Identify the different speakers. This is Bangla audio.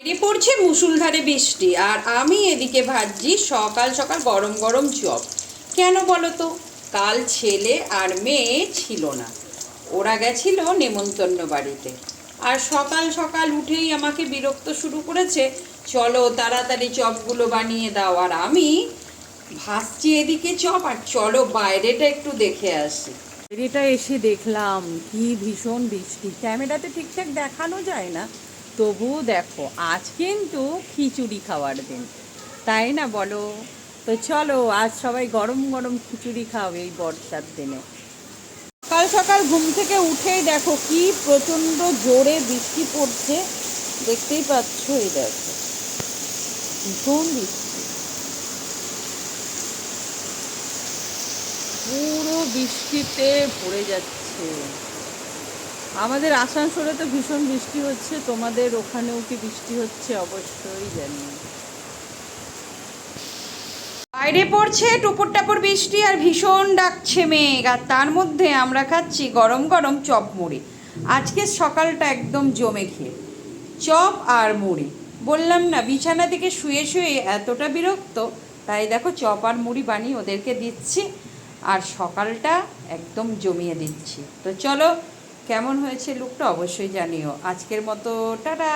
Speaker 1: বাইরে পড়ছে মুষলধারে বৃষ্টি আর আমি এদিকে ভাজছি সকাল সকাল গরম গরম চপ। কেন বলো তো? কাল ছেলে আর মেয়ে ছিল না, ওরা গেছিল নেমন্তন্ন বাড়িতে। আর সকাল সকাল উঠেই আমাকে বিরক্ত শুরু করেছে, চলো তাড়াতাড়ি চপগুলো বানিয়ে দাও। আর আমি ভাজছি এদিকে চপ, আর চলো বাইরেটা একটু দেখে আসি।
Speaker 2: এটা এসে দেখলাম কি ভীষণ বৃষ্টি, ক্যামেরাতে ঠিকঠাক দেখানো যায় না, তবুও দেখো আজ কিন্তু খিচুড়ি খাওয়ার দিন, তাই না বলো? তো চলো আজ সবাই গরম গরম খিচুড়ি খাবে এই বর্ষার দিনে। সকাল সকাল ঘুম থেকে উঠেই দেখো কি প্রচণ্ড জোরে বৃষ্টি পড়ছে, দেখতেই পাচ্ছ, এই দেখো ভীষণ বৃষ্টি, পুরো বৃষ্টিতে ভরে যাচ্ছে। আমাদের আসানসোলে তো ভীষণ বৃষ্টি হচ্ছে, তোমাদের ওখানেও কি বৃষ্টি হচ্ছে অবশ্যই জানি।
Speaker 1: বাইরে পড়ছে টুপুর টাপুর বৃষ্টি আর ভীষণ ডাকছে মেঘ, আর তার মধ্যে আমরা খাচ্ছি গরম গরম চপ মুড়ি। আজকে সকালটা একদম জমে খেয়ে চপ আর মুড়ি। বললাম না, বিছানা থেকে শুয়ে শুয়ে এতটা বিরক্ত, তাই দেখো চপ আর মুড়ি বানিয়ে ওদেরকে দিচ্ছি আর সকালটা একদম জমিয়ে দিচ্ছি। তো চলো, কেমন হয়েছে লুকটা অবশ্যই জানিও। আজকের মতো টাটা।